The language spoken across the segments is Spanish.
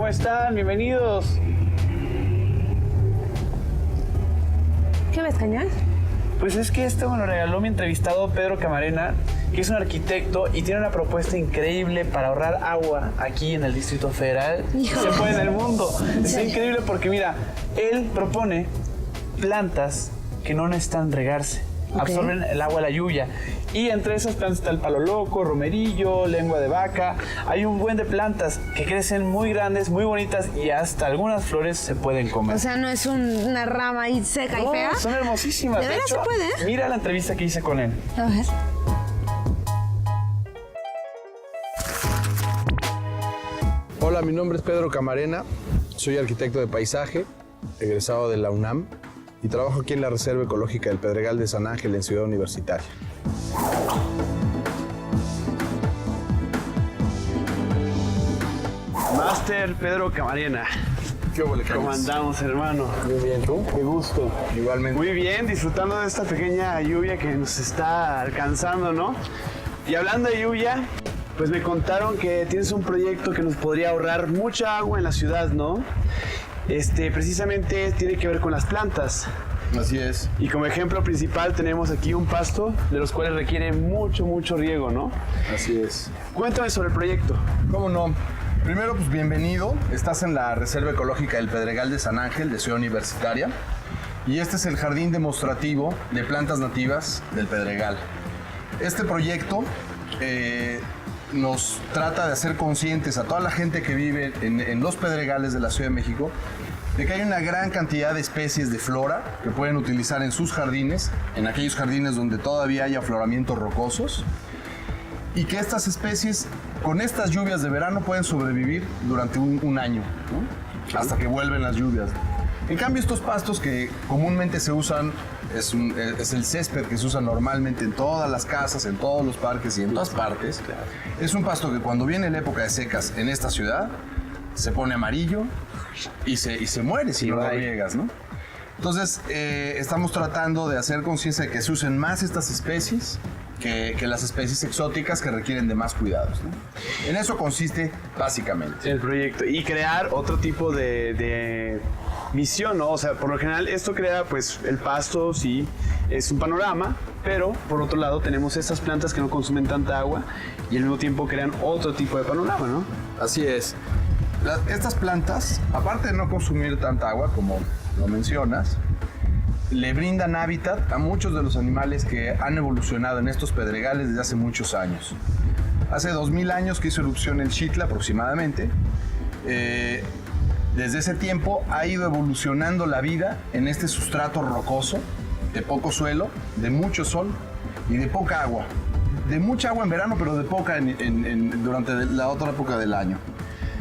¿cómo están? Bienvenidos. ¿Qué ves, Cañón? Pues es que esto me lo regaló mi entrevistado Pedro Camarena, que es un arquitecto y tiene una propuesta increíble para ahorrar agua aquí en el Distrito Federal. Se puede en el mundo. Es increíble porque, mira, él propone plantas que no necesitan regarse. Absorben el agua de la lluvia. Y entre esas plantas está el palo loco, romerillo, lengua de vaca. Hay un buen de plantas que crecen muy grandes, muy bonitas y hasta algunas flores se pueden comer. O sea, no es una rama ahí seca y fea. Son hermosísimas. ¿De veras hecho, se puede? Mira la entrevista que hice con él. A ver. Hola, mi nombre es Pedro Camarena, soy arquitecto de paisaje, egresado de la UNAM y trabajo aquí en la Reserva Ecológica del Pedregal de San Ángel en Ciudad Universitaria. Máster Pedro Camarena. ¿Qué huele, ¿Cómo andamos, hermano? Muy bien, ¿tú? Qué gusto. Igualmente. Muy bien, disfrutando de esta pequeña lluvia que nos está alcanzando, ¿no? Y hablando de lluvia, pues me contaron que tienes un proyecto que nos podría ahorrar mucha agua en la ciudad, ¿no? Precisamente tiene que ver con las plantas. Así es. Y como ejemplo principal tenemos aquí un pasto de los cuales requiere mucho riego, ¿no? Así es. Cuéntame sobre el proyecto. ¿Cómo no? Primero, pues bienvenido. Estás en la Reserva Ecológica del Pedregal de San Ángel de Ciudad Universitaria. Y este es el jardín demostrativo de plantas nativas del Pedregal. Este proyecto nos trata de hacer conscientes a toda la gente que vive en los pedregales de la Ciudad de México de que hay una gran cantidad de especies de flora que pueden utilizar en sus jardines, en aquellos jardines donde todavía hay afloramientos rocosos, y que estas especies con estas lluvias de verano pueden sobrevivir durante un año, ¿no? Hasta que vuelven las lluvias. En cambio, estos pastos que comúnmente se usan, es el césped que se usa normalmente en todas las casas, en todos los parques y en todas partes. Es un pasto que cuando viene la época de secas en esta ciudad, se pone amarillo y se muere si no lo riegas, ¿no? Entonces, estamos tratando de hacer conciencia de que se usen más estas especies que las especies exóticas que requieren de más cuidados, ¿no? En eso consiste básicamente El proyecto. Y crear otro tipo de visión, ¿no? O sea, por lo general esto crea, pues, el pasto, sí, es un panorama, pero por otro lado tenemos estas plantas que no consumen tanta agua y al mismo tiempo crean otro tipo de panorama, ¿no? Así es. Estas plantas, aparte de no consumir tanta agua, como lo mencionas, le brindan hábitat a muchos de los animales que han evolucionado en estos pedregales desde hace muchos años. Hace 2000 años que hizo erupción el Xitla aproximadamente. Desde ese tiempo ha ido evolucionando la vida en este sustrato rocoso, de poco suelo, de mucho sol y de poca agua. De mucha agua en verano, pero de poca durante la otra época del año.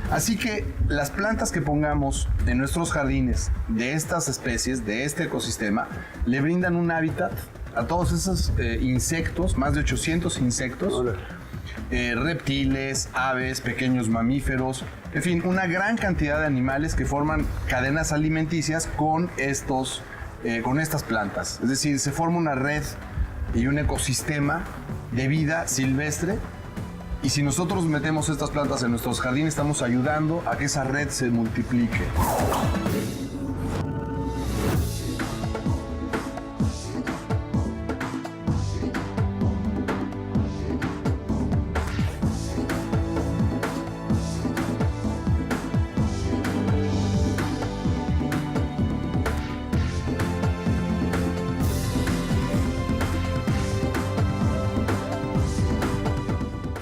Así que las plantas que pongamos en nuestros jardines de estas especies, de este ecosistema, le brindan un hábitat a todos esos insectos, más de 800 insectos, reptiles, aves, pequeños mamíferos, en fin, una gran cantidad de animales que forman cadenas alimenticias con estas plantas. Es decir, se forma una red y un ecosistema de vida silvestre. Y si nosotros metemos estas plantas en nuestros jardines, estamos ayudando a que esa red se multiplique.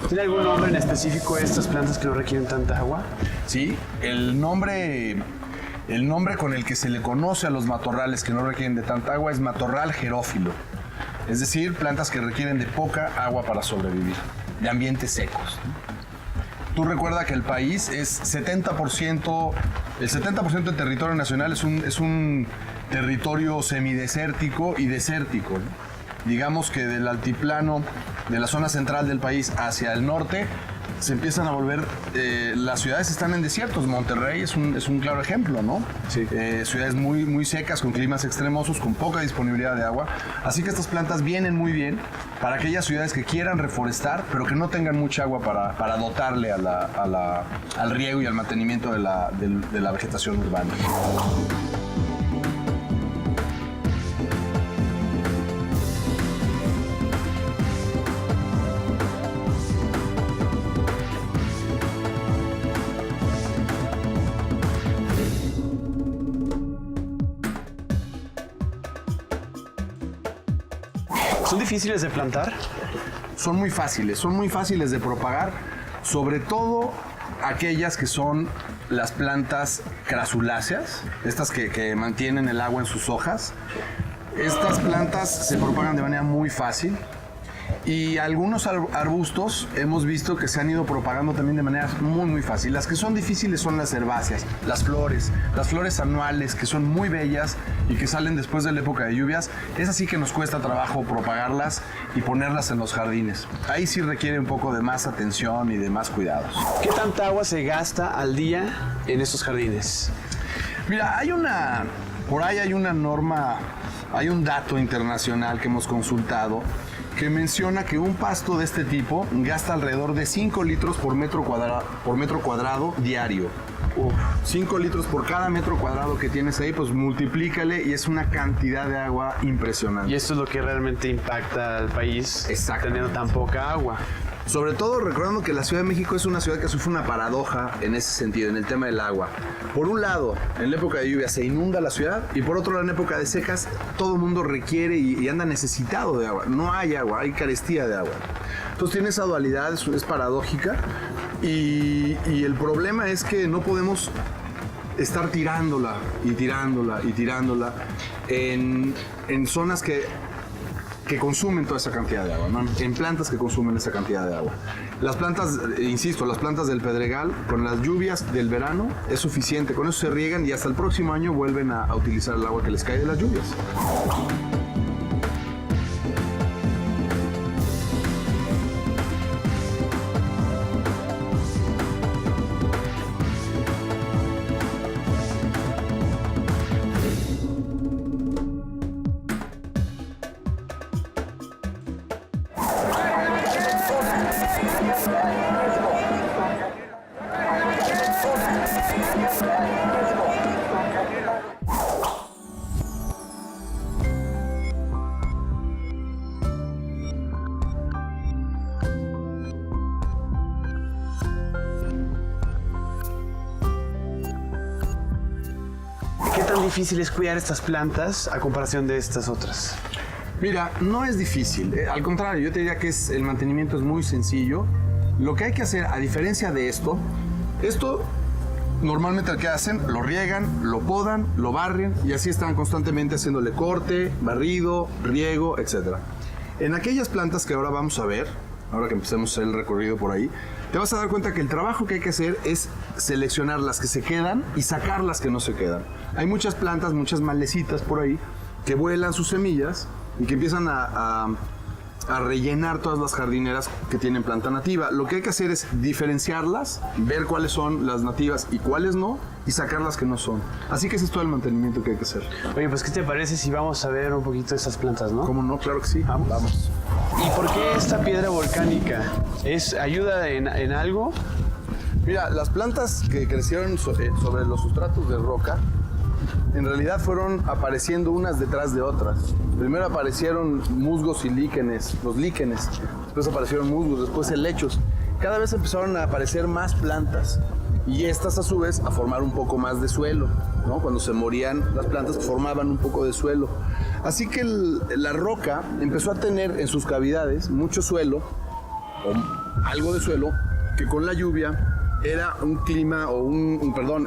¿Tiene algún nombre en específico de estas plantas que no requieren tanta agua? Sí, el nombre con el que se le conoce a los matorrales que no requieren de tanta agua es matorral xerófilo. Es decir, plantas que requieren de poca agua para sobrevivir, de ambientes secos. Tú recuerda que el país es 70%, el 70% del territorio nacional es un territorio semidesértico y desértico, ¿no? Digamos que del altiplano de la zona central del país hacia el norte se empiezan a volver, las ciudades están en desiertos. Monterrey es un claro ejemplo, ¿no? Sí. Ciudades muy secas, con climas extremosos, con poca disponibilidad de agua. Así que estas plantas vienen muy bien para aquellas ciudades que quieran reforestar, pero que no tengan mucha agua para dotarle al riego y al mantenimiento de la vegetación urbana. ¿Son difíciles de plantar? Son muy fáciles de propagar, sobre todo aquellas que son las plantas crasuláceas, estas que mantienen el agua en sus hojas. Estas plantas se propagan de manera muy fácil y algunos arbustos hemos visto que se han ido propagando también de manera muy fácil. Las que son difíciles son las herbáceas, las flores anuales que son muy bellas y que salen después de la época de lluvias. Es así que nos cuesta trabajo propagarlas y ponerlas en los jardines. Ahí sí requiere un poco de más atención y de más cuidados. ¿Qué tanta agua se gasta al día en estos jardines? Mira, por ahí hay una norma, hay un dato internacional que hemos consultado que menciona que un pasto de este tipo gasta alrededor de 5 litros por metro cuadrado diario. 5 litros por cada metro cuadrado que tienes ahí, pues multiplícale y es una cantidad de agua impresionante. Y esto es lo que realmente impacta al país, teniendo tan poca agua. Sobre todo recordando que la Ciudad de México es una ciudad que sufre una paradoja en ese sentido, en el tema del agua. Por un lado, en la época de lluvia se inunda la ciudad y por otro lado, en época de secas, todo el mundo requiere y anda necesitado de agua. No hay agua, hay carestía de agua. Entonces tiene esa dualidad, es paradójica y el problema es que no podemos estar tirándola en zonas que consumen toda esa cantidad de agua, ¿no? En plantas que consumen esa cantidad de agua. Las plantas, insisto, las plantas del Pedregal, con las lluvias del verano es suficiente, con eso se riegan y hasta el próximo año vuelven a utilizar el agua que les cae de las lluvias. ¿Qué tan difícil es cuidar estas plantas a comparación de estas otras? Mira, no es difícil, al contrario, yo te diría que el mantenimiento es muy sencillo. Lo que hay que hacer, a diferencia de esto normalmente lo que hacen, lo riegan, lo podan, lo barren y así están constantemente haciéndole corte, barrido, riego, etc. En aquellas plantas que ahora vamos a ver, ahora que empecemos a hacer el recorrido por ahí, te vas a dar cuenta que el trabajo que hay que hacer es seleccionar las que se quedan y sacar las que no se quedan. Hay muchas plantas, muchas malecitas por ahí que vuelan sus semillas y que empiezan a rellenar todas las jardineras que tienen planta nativa. Lo que hay que hacer es diferenciarlas, ver cuáles son las nativas y cuáles no, y sacar las que no son. Así que ese es todo el mantenimiento que hay que hacer. Oye, pues ¿qué te parece si vamos a ver un poquito de esas plantas, no? ¿Cómo no? Claro que sí. Vamos. ¿Y por qué esta piedra volcánica? ¿Ayuda en algo? Mira, las plantas que crecieron sobre los sustratos de roca, en realidad fueron apareciendo unas detrás de otras. Primero aparecieron musgos y líquenes, los líquenes. Después aparecieron musgos, después helechos. Cada vez empezaron a aparecer más plantas. Y estas a su vez a formar un poco más de suelo, ¿no? Cuando se morían las plantas formaban un poco de suelo. Así que la roca empezó a tener en sus cavidades mucho suelo, o algo de suelo, que con la lluvia era un clima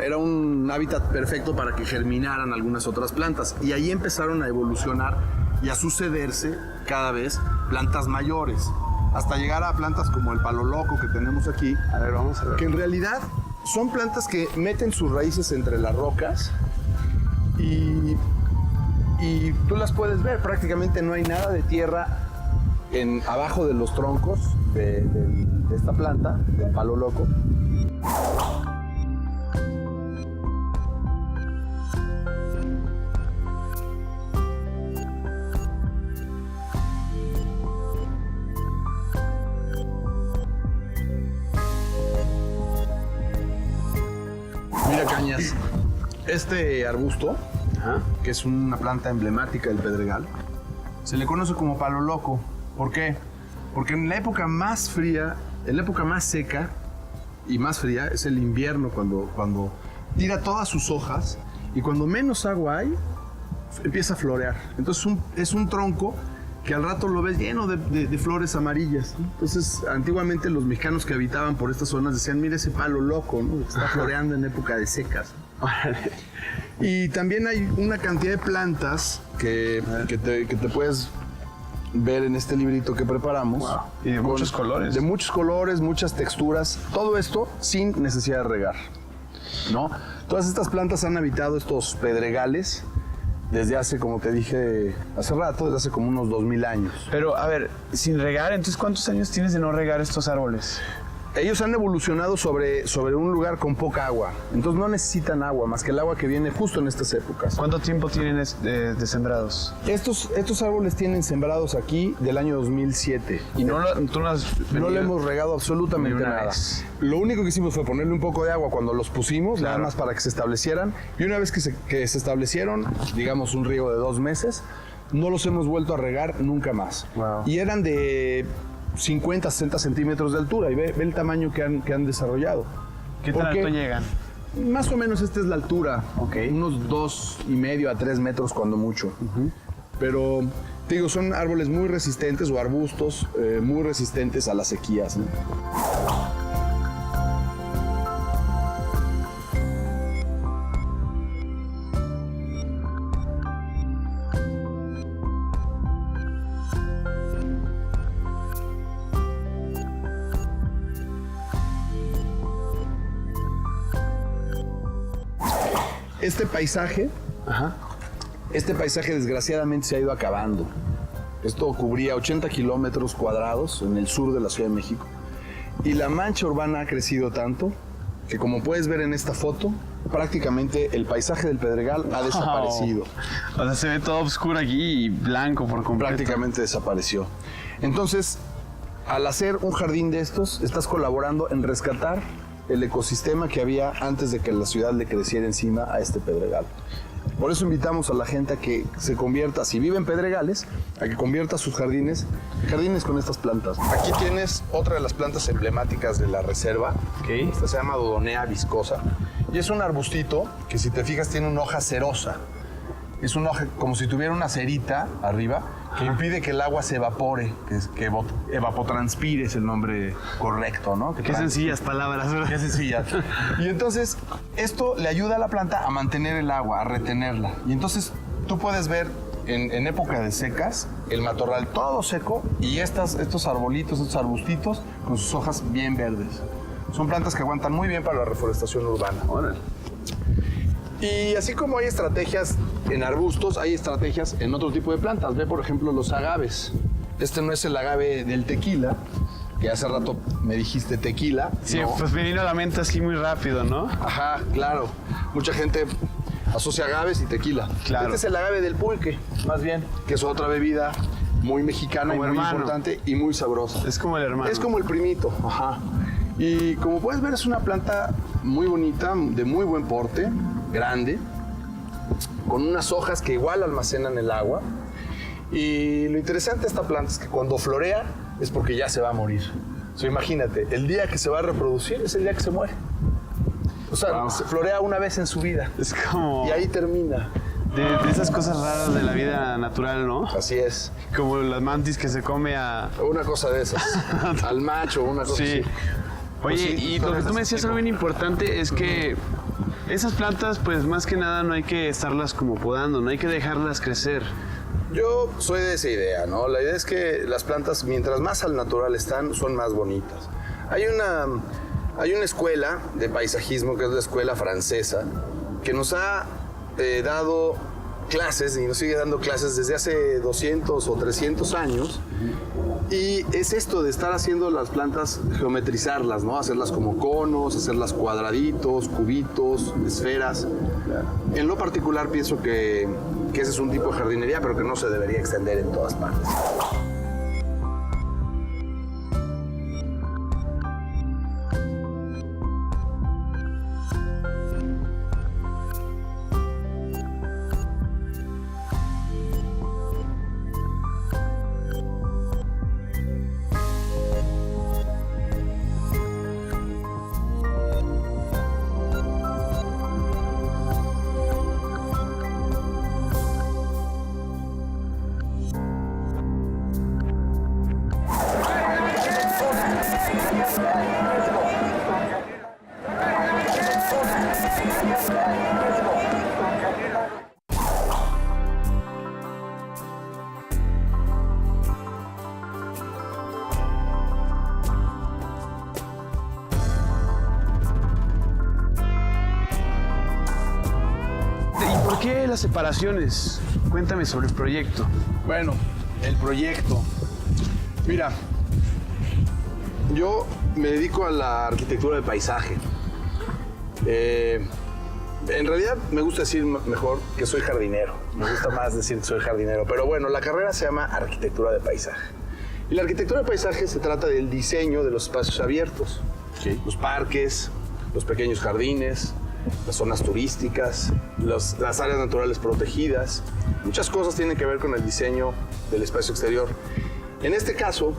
era un hábitat perfecto para que germinaran algunas otras plantas. Y ahí empezaron a evolucionar y a sucederse cada vez plantas mayores, hasta llegar a plantas como el palo loco que tenemos aquí. A ver, vamos a ver. Que en realidad son plantas que meten sus raíces entre las rocas y tú las puedes ver. Prácticamente no hay nada de tierra abajo de los troncos de esta planta, del palo loco. Mira, Cañas, este arbusto, que es una planta emblemática del Pedregal, se le conoce como palo loco. ¿Por qué? Porque en la época más fría, en la época más seca y más fría, es el invierno cuando tira todas sus hojas y cuando menos agua hay, empieza a florear. Entonces es un tronco que al rato lo ves lleno de flores amarillas, ¿no? Entonces, antiguamente los mexicanos que habitaban por estas zonas decían, mira ese palo loco, ¿no? Está floreando en época de secas. Y también hay una cantidad de plantas que te puedes ver en este librito que preparamos. Wow. Y de muchos colores. De muchos colores, muchas texturas. Todo esto sin necesidad de regar, ¿no? Todas estas plantas han habitado estos pedregales desde hace, como te dije hace rato, desde hace como unos 2000 años. Pero, a ver, sin regar, entonces, ¿cuántos años tienes de no regar estos árboles? Ellos han evolucionado sobre un lugar con poca agua. Entonces no necesitan agua, más que el agua que viene justo en estas épocas. ¿Cuánto tiempo tienen de sembrados? Estos árboles tienen sembrados aquí del año 2007. Y tú no has No le hemos regado absolutamente ni una nada. vez. Lo único que hicimos fue ponerle un poco de agua cuando los pusimos, Claro. nada más para que se establecieran. Y una vez que se establecieron, digamos un riego de 2 meses, no los hemos vuelto a regar nunca más. Wow. Y eran de 50, 60 centímetros de altura. Y ve el tamaño que han desarrollado. ¿Qué tan Porque alto llegan? Más o menos esta es la altura. Ok. Unos 2,5 a 3 metros cuando mucho. Pero, te digo, son árboles muy resistentes o arbustos muy resistentes a las sequías, ¿no? Este paisaje desgraciadamente se ha ido acabando. Esto cubría 80 kilómetros cuadrados en el sur de la Ciudad de México. Y la mancha urbana ha crecido tanto que, como puedes ver en esta foto, prácticamente el paisaje del Pedregal ha desaparecido. O sea, se ve todo oscuro aquí y blanco por completo. Prácticamente desapareció. Entonces, al hacer un jardín de estos, estás colaborando en rescatar el ecosistema que había antes de que la ciudad le creciera encima a este Pedregal. Por eso invitamos a la gente a que se convierta, si vive en Pedregales, a que convierta sus jardines con estas plantas. Aquí tienes otra de las plantas emblemáticas de la reserva. Ok. Esta se llama Dodonea viscosa. Y es un arbustito que, si te fijas, tiene una hoja cerosa. Es una hoja como si tuviera una cerita arriba que impide que el agua se evapore, que evapotranspire es el nombre correcto, ¿no? Qué sencillas palabras, ¿verdad? Qué sencillas. Y entonces esto le ayuda a la planta a mantener el agua, a retenerla. Y entonces tú puedes ver en época de secas el matorral todo seco y estos arbolitos, estos arbustitos con sus hojas bien verdes. Son plantas que aguantan muy bien para la reforestación urbana. Órale. Y así como hay estrategias en arbustos, hay estrategias en otro tipo de plantas. Ve, por ejemplo, los agaves. Este no es el agave del tequila, que hace rato me dijiste tequila. Sí, ¿no? pues me vino a la mente así muy rápido, ¿no? Ajá, claro. Mucha gente asocia agaves y tequila. Claro. Este es el agave del pulque, más bien, que es otra bebida muy mexicana Como y muy hermano. importante y muy sabrosa. Es como el hermano. Es como el primito. Ajá. Y como puedes ver, es una planta muy bonita, de muy buen porte, grande, con unas hojas que igual almacenan el agua. Y lo interesante de esta planta es que cuando florea es porque ya se va a morir. O sea, imagínate, el día que se va a reproducir es el día que se muere. O sea, Wow. se florea una vez en su vida Es como y ahí termina. de esas cosas raras de la vida natural, ¿no? Así es. Como las mantis que se come a... Una cosa de esas. Al macho, una cosa Sí. así. Oye, Pues sí, y son lo que tú esas me decías algo bien importante es que esas plantas, pues más que nada no hay que estarlas como podando, no hay que dejarlas crecer. Yo soy de esa idea, ¿no? La idea es que las plantas, mientras más al natural están, son más bonitas. Hay una escuela de paisajismo, que es la escuela francesa, que nos ha dado clases y nos sigue dando clases desde hace 200 o 300 años. Y es esto de estar haciendo las plantas, geometrizarlas, ¿no? Hacerlas como conos, hacerlas cuadraditos, cubitos, esferas. En lo particular pienso que ese es un tipo de jardinería, pero que no se debería extender en todas partes. ¿Por qué las separaciones? Cuéntame sobre el proyecto. Bueno, el proyecto. Mira, yo me dedico a la arquitectura de paisaje. En realidad me gusta decir mejor que soy jardinero. Me gusta más decir que soy jardinero. Pero bueno, la carrera se llama arquitectura de paisaje. Y la arquitectura de paisaje se trata del diseño de los espacios abiertos. Sí. Los parques, los pequeños jardines, las zonas turísticas, las áreas naturales protegidas. Muchas cosas tienen que ver con el diseño del espacio exterior. En este caso,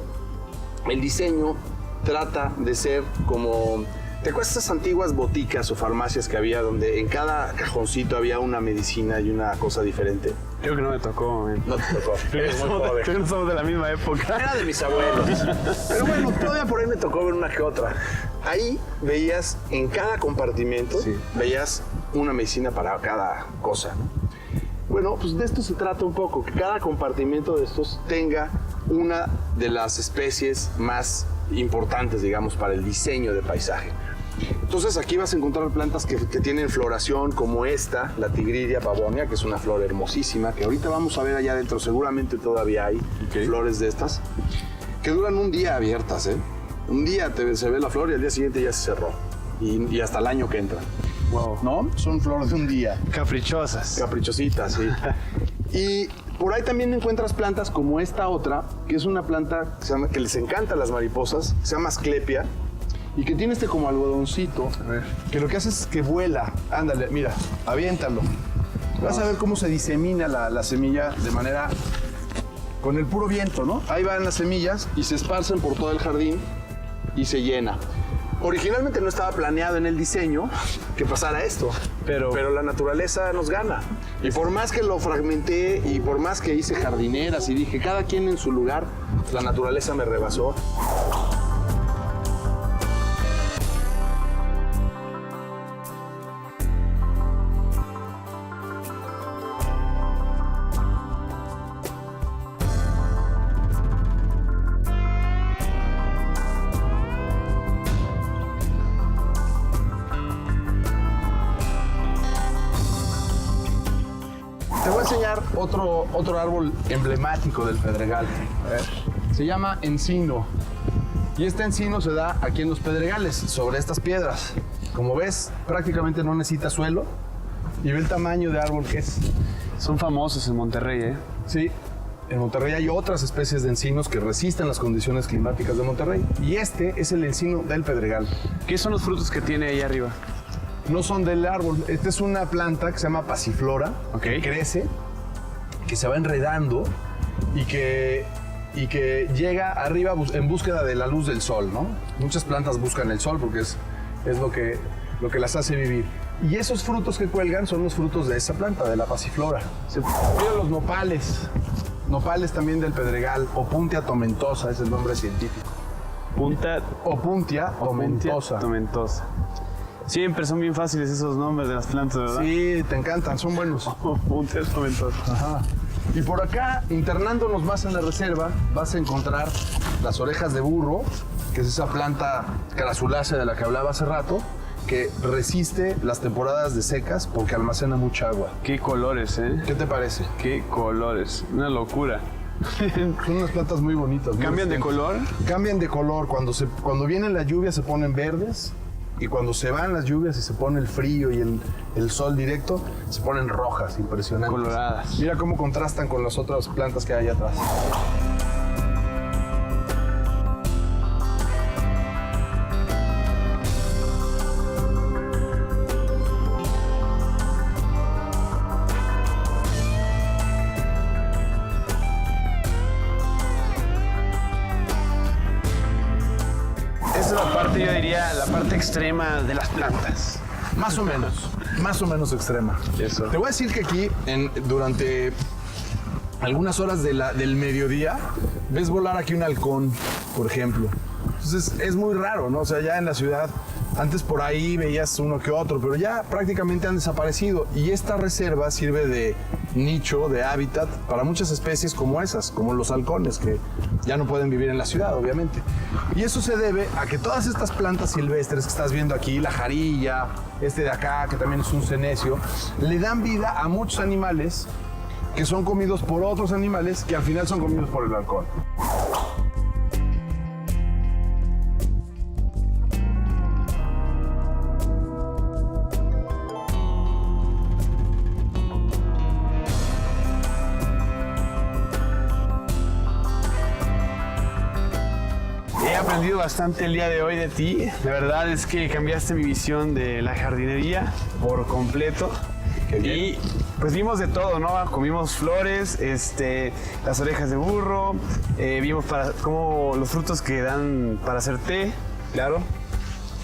el diseño trata de ser como... ¿Te acuerdas esas antiguas boticas o farmacias que había donde en cada cajoncito había una medicina y una cosa diferente? Creo que no me tocó, man. No te tocó. Eres muy joven. Creo que no somos de la misma época. Era de mis abuelos. Pero bueno, todavía por ahí me tocó ver una que otra. Ahí veías en cada compartimento, veías una medicina para cada cosa, ¿no? Bueno, pues de esto se trata un poco, que cada compartimento de estos tenga una de las especies más importantes, digamos, para el diseño de paisaje. Entonces aquí vas a encontrar plantas que tienen floración como esta, la Tigridia pavonia, que es una flor hermosísima, que ahorita vamos a ver allá adentro, seguramente todavía hay flores de estas, que duran un día abiertas, ¿eh? Un día se ve la flor y al día siguiente ya se cerró. Y hasta el año que entra. Wow. ¿No? Son flores de un día. Caprichosas. Caprichositas, sí. Y por ahí también encuentras plantas como esta otra, que es una planta que les encanta a las mariposas, se llama Asclepia, y que tiene este como algodoncito, que lo que hace es que vuela. Ándale, mira, aviéntalo. Vas a ver cómo se disemina la semilla de manera... con el puro viento, ¿no? Ahí van las semillas y se esparcen por todo el jardín y se llena. Originalmente no estaba planeado en el diseño que pasara esto, pero la naturaleza nos gana. Y por más que lo fragmenté y por más que hice jardineras y dije cada quien en su lugar, la naturaleza me rebasó. Te voy a enseñar otro árbol emblemático del Pedregal. A ver. Se llama encino. Y este encino se da aquí en los Pedregales, sobre estas piedras. Como ves, prácticamente no necesita suelo. Y ve el tamaño de árbol que es. Son famosos en Monterrey, ¿eh? Sí. En Monterrey hay otras especies de encinos que resisten las condiciones climáticas de Monterrey. Y este es el encino del Pedregal. ¿Qué son los frutos que tiene ahí arriba? No son del árbol. Esta es una planta que se llama pasiflora, que crece, que se va enredando y que llega arriba en búsqueda de la luz del sol, ¿no? Muchas plantas buscan el sol porque es lo que las hace vivir. Y esos frutos que cuelgan son los frutos de esa planta, de la pasiflora. Mira los nopales. Nopales también del Pedregal. Opuntia tomentosa es el nombre científico. Opuntia tomentosa. Siempre son bien fáciles esos nombres de las plantas, ¿verdad? Sí, te encantan, son buenos. Opuntia tomentosa. Ajá. Y por acá, internándonos más en la reserva, vas a encontrar las orejas de burro, que es esa planta crasulácea de la que hablaba hace rato, que resiste las temporadas de secas porque almacena mucha agua. Qué colores, ¿eh? ¿Qué te parece? Qué colores. Una locura. Son unas plantas muy bonitas. muy ¿Cambian de resistentes. color? Cambian de color. Cuando vienen las lluvias se ponen verdes. Y cuando se van las lluvias y se pone el frío y el sol directo, se ponen rojas, impresionantes. Coloradas. Mira cómo contrastan con las otras plantas que hay allá atrás. Esa es la parte, yo diría, la parte extrema de las plantas. Más o menos extrema. Eso. Te voy a decir que aquí, durante algunas horas del mediodía, ves volar aquí un halcón, por ejemplo. Entonces es muy raro, ¿no? O sea, ya en la ciudad, antes por ahí veías uno que otro, pero ya prácticamente han desaparecido. Y esta reserva sirve de nicho, de hábitat para muchas especies como esas, como los halcones, que ya no pueden vivir en la ciudad, obviamente. Y eso se debe a que todas estas plantas silvestres que estás viendo aquí, la jarilla, este de acá, que también es un senecio, le dan vida a muchos animales que son comidos por otros animales que al final son comidos por el halcón. He aprendido bastante el día de hoy de ti. La verdad es que cambiaste mi visión de la jardinería por completo. Y pues vimos de todo, ¿no? Comimos flores, las orejas de burro, vimos como los frutos que dan para hacer té, claro,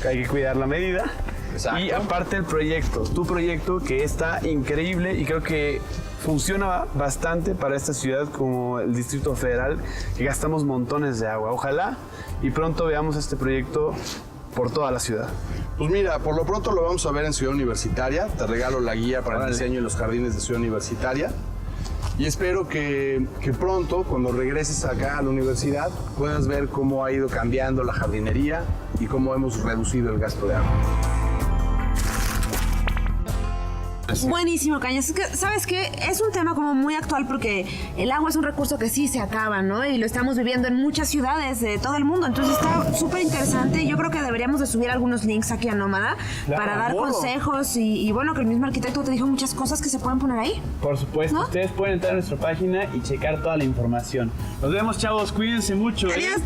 que hay que cuidar la medida. Exacto. Y aparte el proyecto, tu proyecto que está increíble y creo que funciona bastante para esta ciudad como el Distrito Federal, que gastamos montones de agua. Ojalá y pronto veamos este proyecto por toda la ciudad. Pues mira, por lo pronto lo vamos a ver en Ciudad Universitaria. Te regalo la guía para el diseño de los jardines de Ciudad Universitaria. Y espero que pronto, cuando regreses acá a la universidad, puedas ver cómo ha ido cambiando la jardinería y cómo hemos reducido el gasto de agua. Buenísimo, Cañas. Es que, ¿sabes qué? Es un tema como muy actual porque el agua es un recurso que sí se acaba, ¿no? Y lo estamos viviendo en muchas ciudades de todo el mundo. Entonces está súper interesante. Yo creo que deberíamos de subir algunos links aquí a Nómada para dar consejos y bueno, que el mismo arquitecto te dijo muchas cosas que se pueden poner ahí. Por supuesto, ¿no? Ustedes pueden entrar a nuestra página y checar toda la información. Nos vemos, chavos, cuídense mucho. Adiós.